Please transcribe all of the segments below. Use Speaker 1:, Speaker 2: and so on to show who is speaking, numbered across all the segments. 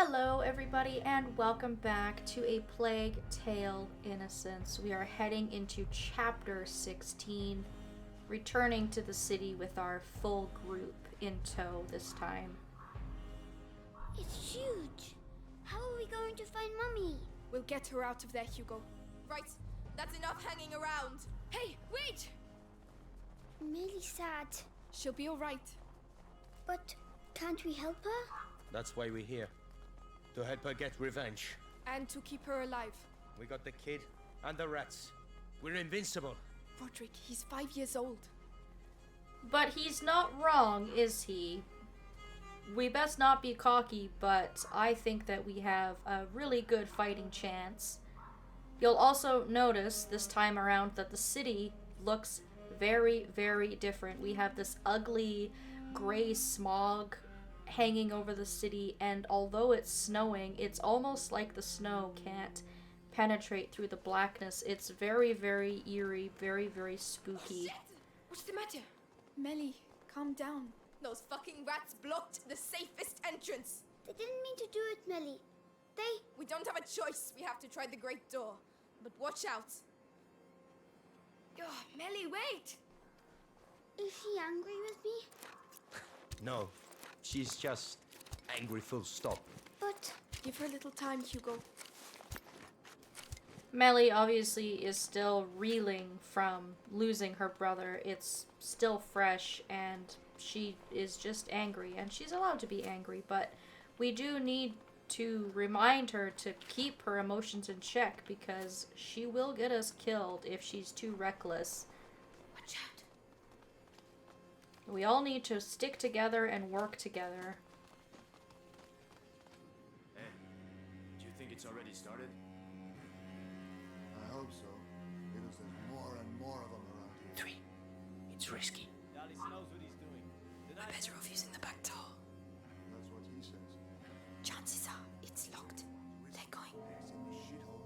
Speaker 1: Hello everybody and welcome back to A Plague Tale Innocence. We are heading into chapter 16, returning to the city with our full group in tow this time.
Speaker 2: It's huge. How are we going to find Mummy?
Speaker 3: We'll get her out of there, Hugo.
Speaker 4: Right, that's enough hanging around.
Speaker 3: Hey, wait!
Speaker 2: Millie's sad.
Speaker 3: She'll be alright.
Speaker 2: But can't we help her?
Speaker 5: That's why we're here. To help her get revenge.
Speaker 3: And to keep her alive.
Speaker 5: We got the kid and the rats. We're invincible.
Speaker 3: Roderick, he's 5 years old.
Speaker 1: But he's not wrong, is he? We best not be cocky, but I think that we have a really good fighting chance. You'll also notice this time around that the city looks very, very different. We have this ugly gray smog hanging over the city, and although it's snowing, it's almost like the snow can't penetrate through the blackness. It's very, very eerie, very, very spooky.
Speaker 3: What's the matter? Melly, calm down.
Speaker 4: Those fucking rats blocked the safest entrance.
Speaker 2: They didn't mean to do it, Millie.
Speaker 4: We don't have a choice. We have to try the great door. But watch out.
Speaker 3: Oh, Melly, wait!
Speaker 2: Is she angry with me?
Speaker 5: No, she's just angry full stop.
Speaker 2: But
Speaker 3: Give her a little time, Hugo.
Speaker 1: Melly obviously is still reeling from losing her brother. It's still fresh and she is just angry, and she's allowed to be angry, but we do need to remind her to keep her emotions in check because she will get us killed if she's too reckless.
Speaker 3: Watch out.
Speaker 1: We all need to stick together and work together.
Speaker 6: Hey, do you think it's already started?
Speaker 7: I hope so, because there's more and more of them around here.
Speaker 8: 3. It's risky.
Speaker 6: Vitalis knows what he's doing.
Speaker 8: We're better off using the back door.
Speaker 7: That's what he says.
Speaker 8: Chances are it's locked. They're going.
Speaker 7: It's in the shithole.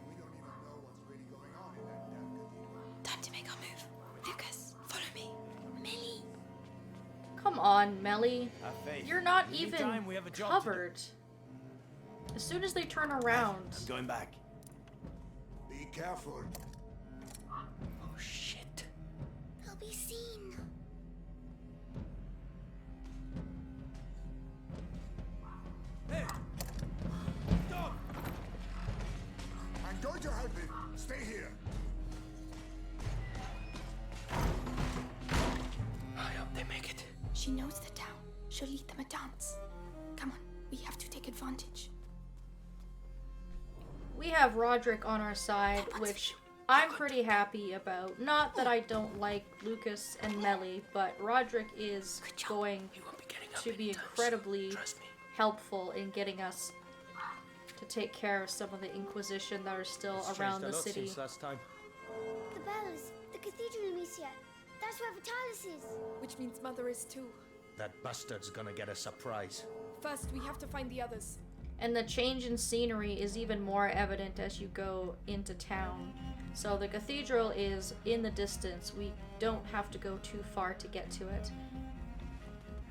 Speaker 7: We don't even know what's really going on in that damn cathedral.
Speaker 8: Time to make our move. Lucas, follow me. Millie.
Speaker 1: Come on, Melly.
Speaker 6: Have faith.
Speaker 1: You're not
Speaker 6: In the
Speaker 1: even
Speaker 6: meantime, we have a job to do.
Speaker 1: covered. As soon as they turn around.
Speaker 6: I'm going back.
Speaker 7: Be careful.
Speaker 8: Oh shit.
Speaker 2: I'll be seen.
Speaker 6: Hey! Stop!
Speaker 7: I'm going to help him. Stay here.
Speaker 8: I hope they make it.
Speaker 3: She knows the town. She'll lead them a dance. Come on, we have to take advantage.
Speaker 1: We have Roderick on our side, which I'm pretty happy about. Not that I don't like Lucas and Melly, but Roderick is going
Speaker 8: We won't be getting up
Speaker 1: to be
Speaker 8: anytime
Speaker 1: incredibly
Speaker 8: soon. Trust me.
Speaker 1: helpful in getting us to take care of some of the Inquisition that are still
Speaker 5: It's
Speaker 1: around
Speaker 5: changed a
Speaker 1: the
Speaker 5: lot
Speaker 1: city.
Speaker 5: since last time.
Speaker 2: The bells, the cathedral, Amicia. That's where Vitalis is.
Speaker 3: Which means Mother is too.
Speaker 5: That bastard's gonna get a surprise.
Speaker 3: First, we have to find the others.
Speaker 1: And the change in scenery is even more evident as you go into town. So the cathedral is in the distance. We don't have to go too far to get to it.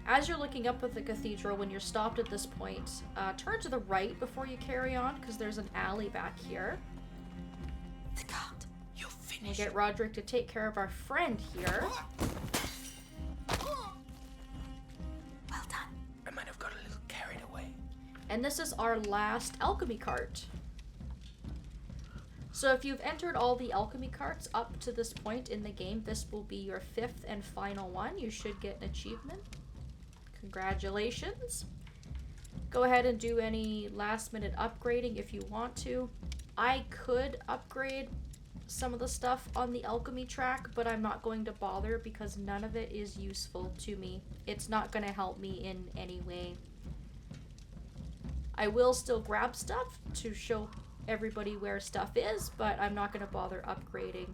Speaker 1: As you're looking up at the cathedral, when you're stopped at this point, turn to the right before you carry on, because there's an alley back here.
Speaker 8: The guard. You're
Speaker 1: We'll
Speaker 8: finished.
Speaker 1: get Roderick to take care of our friend here.
Speaker 8: Well done. I might have got a little carried away.
Speaker 1: And this is our last alchemy cart. So if you've entered all the alchemy carts up to this point in the game, this will be your 5th and final one. You should get an achievement. Congratulations. Go ahead and do any last minute upgrading if you want to. I could upgrade some of the stuff on the alchemy track, but I'm not going to bother because none of it is useful to me. It's not going to help me in any way. I will still grab stuff to show everybody where stuff is, but I'm not going to bother upgrading.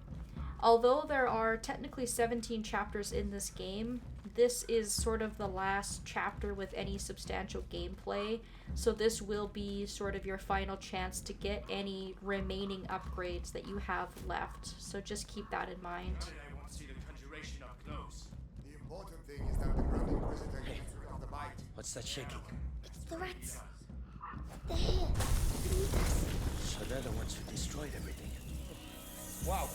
Speaker 1: Although there are technically 17 chapters in this game, this is sort of the last chapter with any substantial gameplay, so this will be sort of your final chance to get any remaining upgrades that you have left. So just keep that in mind.
Speaker 6: Now that I won't see the conjuration up close.
Speaker 7: The important thing is that the Grand Inquisitor gets rid of the bite.
Speaker 5: What's that shaking?
Speaker 2: It's the rats. They're here. Beneath us.
Speaker 8: So they're the ones who destroyed everything.
Speaker 5: Wow.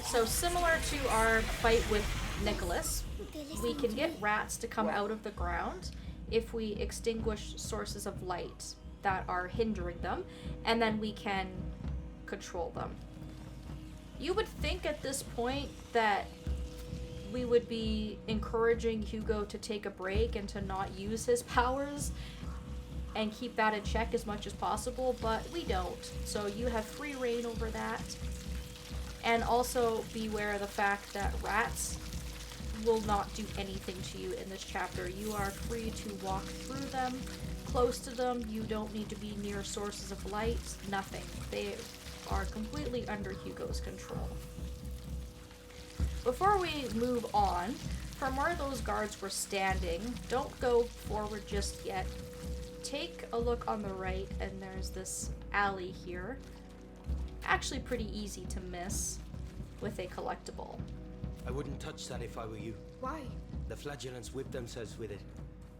Speaker 1: So similar to our fight with Nicholas,
Speaker 2: They're
Speaker 1: we
Speaker 2: listening
Speaker 1: can
Speaker 2: to
Speaker 1: get
Speaker 2: me.
Speaker 1: rats to come out of the ground if we extinguish sources of light that are hindering them, and then we can control them. You would think at this point that we would be encouraging Hugo to take a break and to not use his powers and keep that in check as much as possible, but we don't. So you have free reign over that. And also beware of the fact that rats will not do anything to you in this chapter. You are free to walk through them, close to them. You don't need to be near sources of light. Nothing. They are completely under Hugo's control. Before we move on, from where those guards were standing, don't go forward just yet. Take a look on the right, and there's this alley here. Actually pretty easy to miss with a collectible.
Speaker 8: I wouldn't touch that if I were you.
Speaker 4: Why?
Speaker 8: The flagellants whip themselves with it.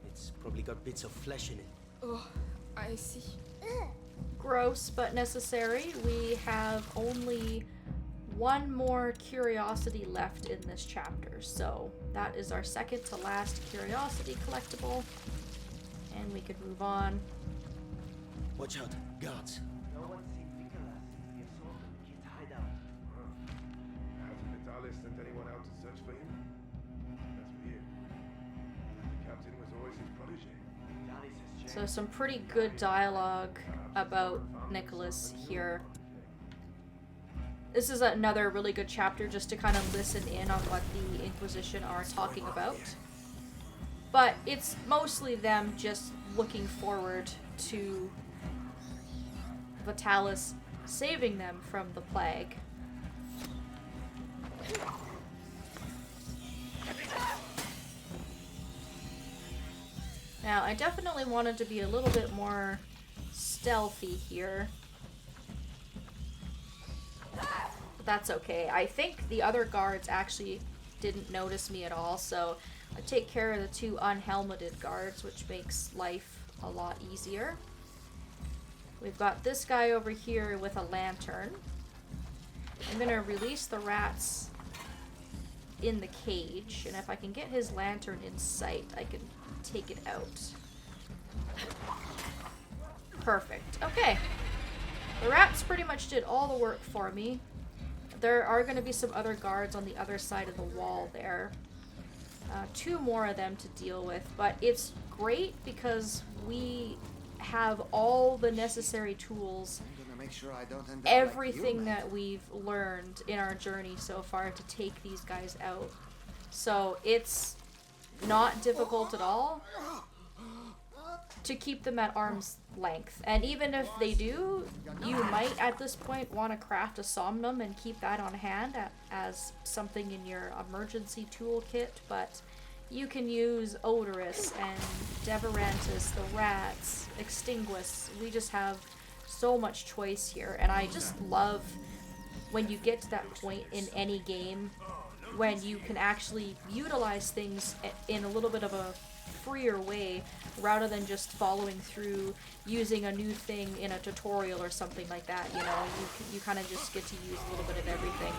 Speaker 8: It's probably got bits of flesh in it.
Speaker 4: Oh, I see.
Speaker 1: Gross but necessary. We have only one more curiosity left in this chapter, so that is our second to last curiosity collectible, and we could move on.
Speaker 8: Watch out, guards.
Speaker 9: No one's seen Vitalis since the assault on the kid's hideout.
Speaker 7: Hasn't Vitalis sent anyone out to search for him? That's weird. The captain was always his protege.
Speaker 9: Vitalis has changed.
Speaker 1: So some pretty good dialogue about Nicholas here. This is another really good chapter just to kind of listen in on what the Inquisition are talking about. But it's mostly them just looking forward to Vitalis saving them from the plague. Now, I definitely wanted to be a little bit more stealthy here. But that's okay. I think the other guards actually didn't notice me at all, so I take care of the two unhelmeted guards, which makes life a lot easier. We've got this guy over here with a lantern. I'm gonna release the rats in the cage, and if I can get his lantern in sight, I can take it out. Perfect. Okay. The rats pretty much did all the work for me. There are going to be some other guards on the other side of the wall there. Two more of them to deal with, but it's great because we have all the necessary tools,
Speaker 7: I'm gonna make sure I don't end up
Speaker 1: everything that we've learned in our journey so far to take these guys out. So it's not difficult at all to keep them at arm's length. And even if they do, you might at this point want to craft a somnum and keep that on hand as something in your emergency toolkit, but you can use Odorous and Deverantus, the rats, Extinguis. We just have so much choice here, and I just love when you get to that point in any game when you can actually utilize things in a little bit of a freer way rather than just following through using a new thing in a tutorial or something like that. You know, you kind of just get to use a little bit of everything.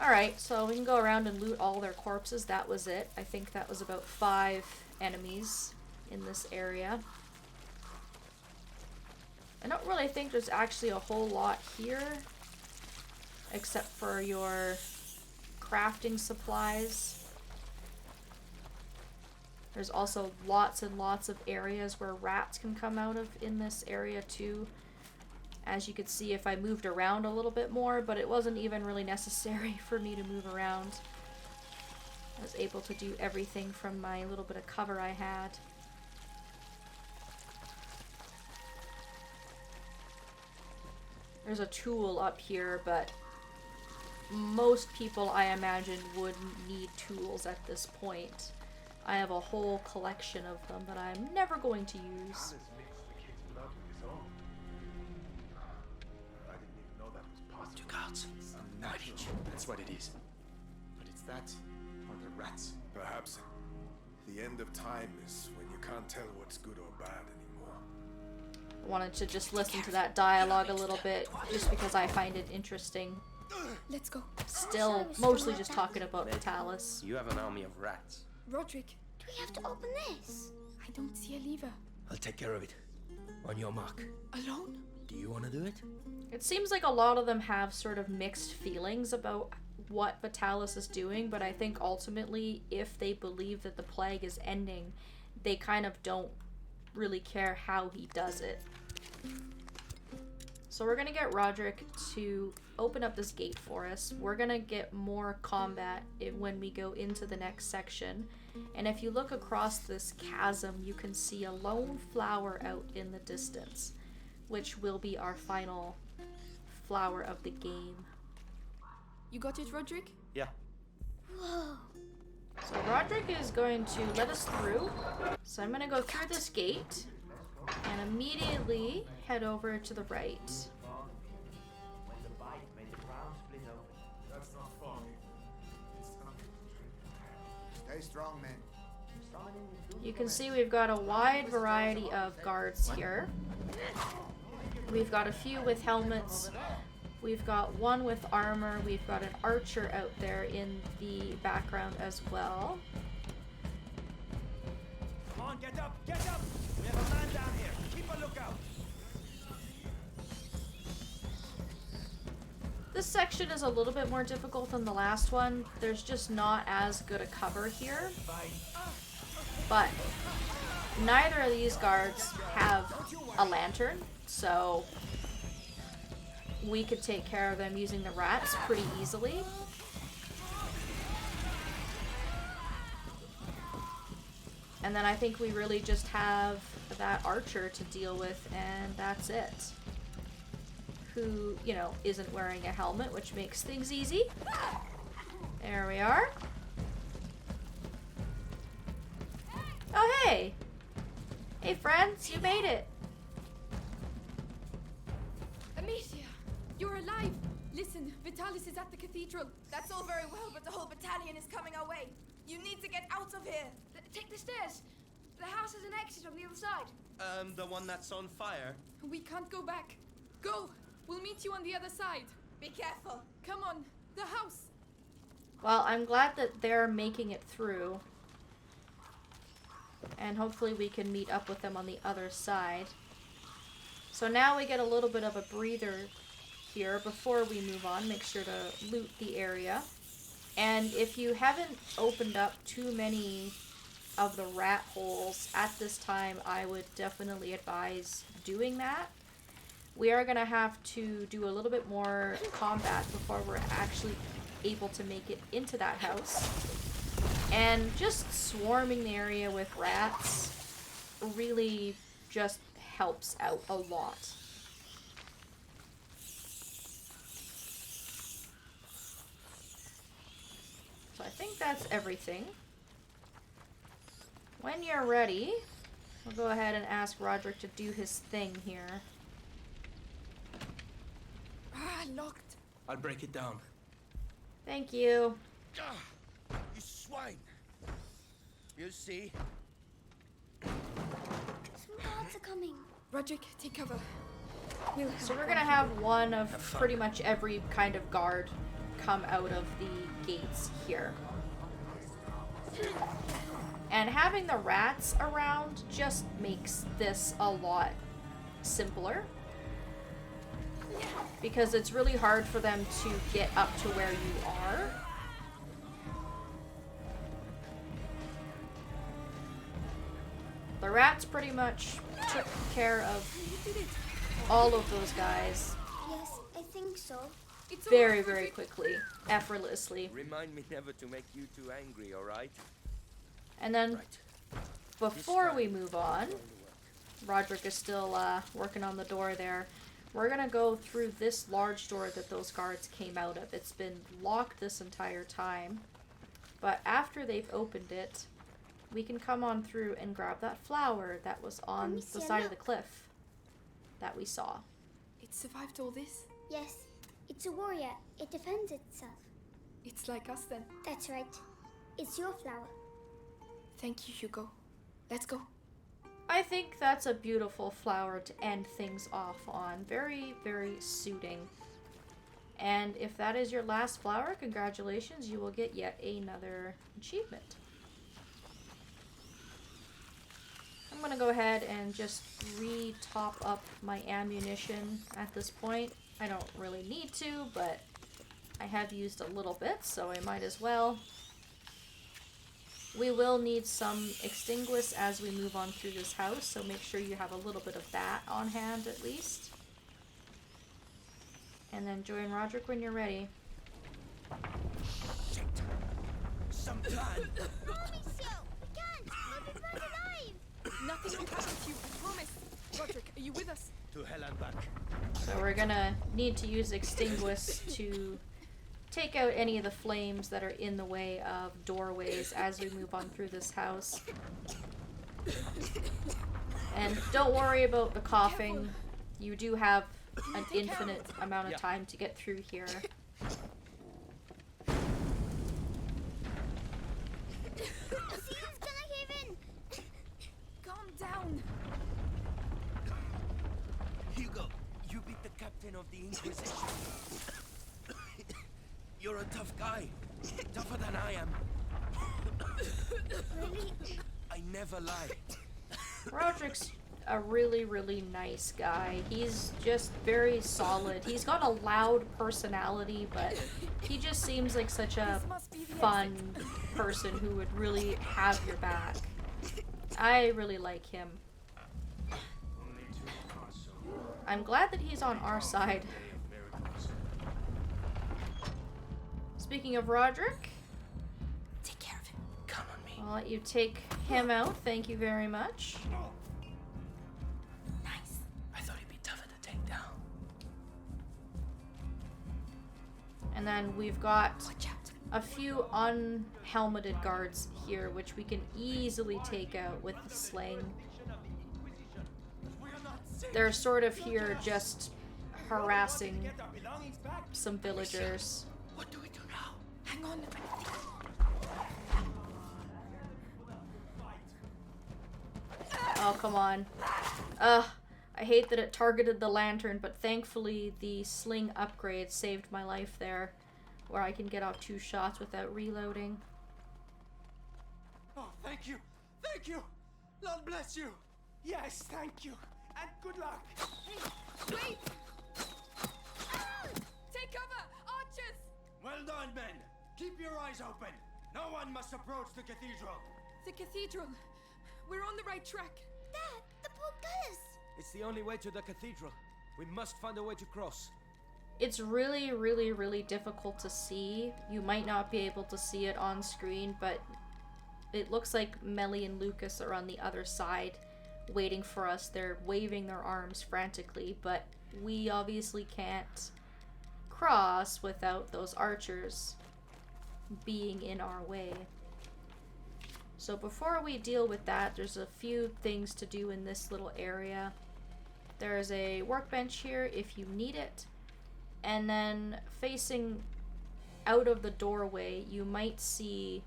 Speaker 1: Alright, so we can go around and loot all their corpses. That was it. I think that was about 5 enemies in this area. I don't really think there's actually a whole lot here, except for your crafting supplies. There's also lots and lots of areas where rats can come out of in this area too. As you could see if I moved around a little bit more, but it wasn't even really necessary for me to move around. I was able to do everything from my little bit of cover I had. There's a tool up here, but most people, I imagine, wouldn't need tools at this point. I have a whole collection of them that I'm never going to use.
Speaker 7: Alice mixed the kid's blood with his own. I didn't even know that was possible.
Speaker 8: Two guards.
Speaker 10: Unnatural. That's what it is. But it's that, or the rats.
Speaker 7: Perhaps The end of time is when you can't tell what's good or bad anymore.
Speaker 1: I wanted to just listen to that dialogue a little bit, just because I find it interesting.
Speaker 3: Let's go.
Speaker 1: Still, mostly just talking about Vitalis.
Speaker 8: You have an army of rats.
Speaker 3: Roderick,
Speaker 2: Do we have to open this?
Speaker 3: I don't see a lever.
Speaker 8: I'll take care of it. On your mark.
Speaker 3: Alone?
Speaker 8: Do you want to do it?
Speaker 1: It seems like a lot of them have sort of mixed feelings about what Vitalis is doing, but I think ultimately, if they believe that the plague is ending, they kind of don't really care how he does it. So we're gonna get Roderick to open up this gate for us. We're gonna get more combat when we go into the next section. And if you look across this chasm, you can see a lone flower out in the distance, which will be our final flower of the game.
Speaker 3: You got it, Roderick?
Speaker 8: Yeah.
Speaker 2: Whoa.
Speaker 1: So Roderick is going to let us through. So I'm gonna go through this gate and immediately head over to the right.
Speaker 9: When the bite made the ground split open.
Speaker 6: That's not far.
Speaker 10: Stay strong, men.
Speaker 9: Summoning the doom
Speaker 1: You can see we've got a wide variety of guards here. We've got a few with helmets. We've got one with armor. We've got an archer out there in the background as well.
Speaker 6: Come on, get up, get up! We have a man down here. Keep a lookout.
Speaker 1: This section is a little bit more difficult than the last one. There's just not as good a cover here. But neither of these guards have a lantern, so we could take care of them using the rats pretty easily. And then I think we really just have that archer to deal with, and that's it. Who, you know, isn't wearing a helmet, which makes things easy. There we are. Oh, hey! Hey, friends, you made it!
Speaker 4: Amicia, you're alive. Listen, Vitalis is at the cathedral. That's all very well, but the whole battalion is coming our way. You need to get out of here.
Speaker 11: Take the stairs. The house has an exit on the other side.
Speaker 5: The one that's on fire?
Speaker 4: We can't go back. Go. We'll meet you on the other side. Be careful. Come on. The house.
Speaker 1: Well, I'm glad that they're making it through. And hopefully we can meet up with them on the other side. So now we get a little bit of a breather here before we move on. Make sure to loot the area. And if you haven't opened up too many of the rat holes at this time, I would definitely advise doing that. We are going to have to do a little bit more combat before we're actually able to make it into that house. And just swarming the area with rats really just helps out a lot. So I think that's everything. When you're ready, we'll go ahead and ask Roderick to do his thing here.
Speaker 3: Ah, locked.
Speaker 5: I'll break it down.
Speaker 1: Thank you.
Speaker 5: You swine! You see?
Speaker 2: Some guards are coming.
Speaker 3: Roderick, take cover. We'll
Speaker 1: So we're gonna have one of pretty much every kind of guard come out of the gates here. And having the rats around just makes this a lot simpler. Because it's really hard for them to get up to where you are. The rats pretty much took care of all of those guys
Speaker 2: Yes, I think so.
Speaker 4: It's all
Speaker 1: very,
Speaker 4: right,
Speaker 1: very
Speaker 4: Roderick.
Speaker 1: quickly, effortlessly.
Speaker 5: Remind me never to make you too angry, alright?
Speaker 1: And then
Speaker 5: Right.
Speaker 1: before we move on, Roderick is still working on the door there. We're gonna go through this large door that those guards came out of. It's been locked this entire time. But after they've opened it, we can come on through and grab that flower that was on
Speaker 2: Amicia,
Speaker 1: the side of the
Speaker 2: look.
Speaker 1: cliff that we saw.
Speaker 3: It survived all this?
Speaker 2: Yes, it's a warrior. It defends itself.
Speaker 3: It's like us then.
Speaker 2: That's right. It's your flower.
Speaker 3: Thank you, Hugo. Let's go.
Speaker 1: I think that's a beautiful flower to end things off on. Very, very suiting. And if that is your last flower, congratulations, you will get yet another achievement. I'm gonna go ahead and just re-top up my ammunition at this point. I don't really need to, but I have used a little bit, so I might as well. We will need some extinguish as we move on through this house, so make sure you have a little bit of that on hand at least. And then join Roderick when you're ready.
Speaker 6: Shit! Some plan!
Speaker 2: Amicio! We can't! We'll be burned alive!
Speaker 4: Nothing will happen to you, I promise. Roderick, are you with us?
Speaker 5: To hell and back.
Speaker 1: So we're gonna need to use extinguish to take out any of the flames that are in the way of doorways as we move on through this house. And don't worry about the coughing. You do have an infinite amount of time to get through here.
Speaker 2: Seal's gonna give in!
Speaker 4: Calm down.
Speaker 6: Hugo, you beat the captain of the Inquisition. You're a tough guy. Tougher than I am.
Speaker 2: Really?
Speaker 6: I never lie.
Speaker 1: Roderick's a really, really nice guy. He's just very solid. He's got a loud personality, but he just seems like such a fun person who would really have your back. I really like him. I'm glad that he's on our side. Speaking of Roderick,
Speaker 3: Take care of him.
Speaker 8: Come on me.
Speaker 1: I'll let you take him out. Thank you very much.
Speaker 3: Nice.
Speaker 8: I thought he'd be tougher to take down.
Speaker 1: And then we've got
Speaker 3: Watch out.
Speaker 1: a few unhelmeted guards here, which we can easily take out with the sling. They're sort of here just harassing some villagers.
Speaker 8: What do we do now?
Speaker 3: Hang on.
Speaker 1: Oh, come on. I hate that it targeted the lantern, but thankfully the sling upgrade saved my life there, where I can get off 2 shots without reloading.
Speaker 6: Oh, thank you! Thank you! Lord bless you!
Speaker 5: Yes, thank you. And good luck.
Speaker 4: Wait! Take cover! Archers!
Speaker 6: Well done, men! Keep your eyes open! No one must approach the cathedral!
Speaker 4: The cathedral. We're on the right track.
Speaker 2: Dad, the portcullis!
Speaker 8: It's the only way to the cathedral. We must find a way to cross.
Speaker 1: It's really, really, really difficult to see. You might not be able to see it on screen, but it looks like Melly and Lucas are on the other side waiting for us. They're waving their arms frantically, but we obviously can't cross without those archers being in our way. So before we deal with that, there's a few things to do in this little area. There's a workbench here if you need it. And then facing out of the doorway, you might see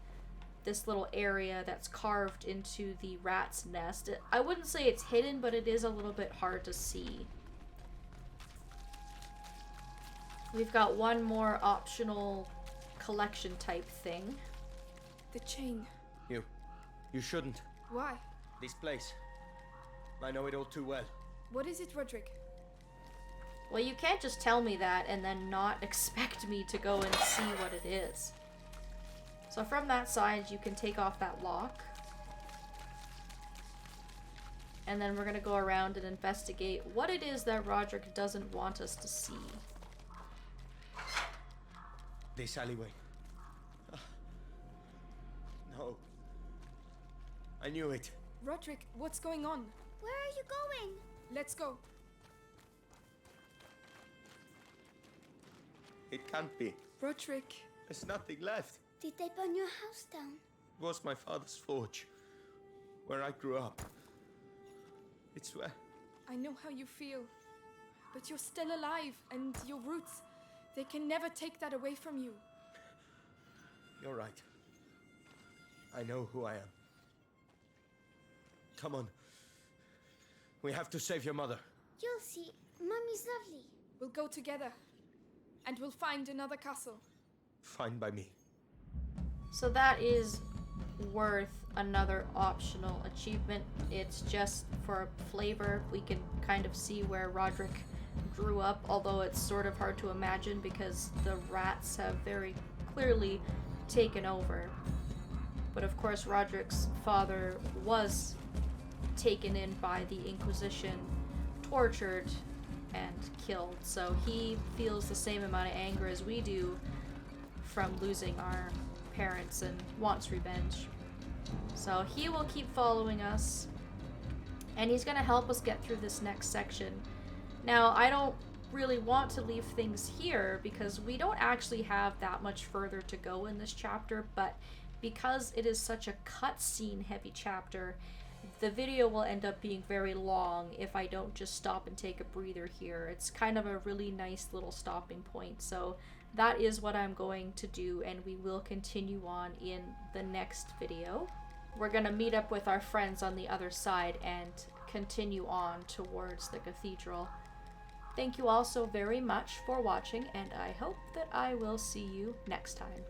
Speaker 1: this little area that's carved into the rat's nest. I wouldn't say it's hidden, but it is a little bit hard to see. We've got one more optional collection type thing.
Speaker 4: The chain.
Speaker 5: You shouldn't.
Speaker 4: Why?
Speaker 5: This place. I know it all too well.
Speaker 4: What is it, Roderick?
Speaker 1: Well, you can't just tell me that and then not expect me to go and see what it is. So from that side, you can take off that lock. And then we're gonna go around and investigate what it is that Roderick doesn't want us to see.
Speaker 5: This alleyway. No. I knew it.
Speaker 4: Roderick, what's going on?
Speaker 2: Where are you going?
Speaker 4: Let's go.
Speaker 5: It can't be.
Speaker 4: Roderick.
Speaker 5: There's nothing left.
Speaker 2: Did they burn your house down?
Speaker 5: It was my father's forge, where I grew up. It's where...
Speaker 4: I know how you feel. But you're still alive, and your roots, they can never take that away from you.
Speaker 5: You're right. I know who I am. Come on. We have to save your mother.
Speaker 2: You'll see. Mummy's lovely.
Speaker 4: We'll go together. And we'll find another castle.
Speaker 5: Fine by me.
Speaker 1: So that is worth another optional achievement. It's just for flavor. We can kind of see where Roderick grew up, although it's sort of hard to imagine because the rats have very clearly taken over. But of course, Roderick's father was taken in by the Inquisition, tortured, and killed. So he feels the same amount of anger as we do from losing our parents and wants revenge. So he will keep following us, and he's going to help us get through this next section. Now, I don't really want to leave things here because we don't actually have that much further to go in this chapter, but because it is such a cutscene heavy chapter, the video will end up being very long if I don't just stop and take a breather here. It's kind of a really nice little stopping point. So that is what I'm going to do, and we will continue on in the next video. We're going to meet up with our friends on the other side and continue on towards the cathedral. Thank you all so very much for watching, and I hope that I will see you next time.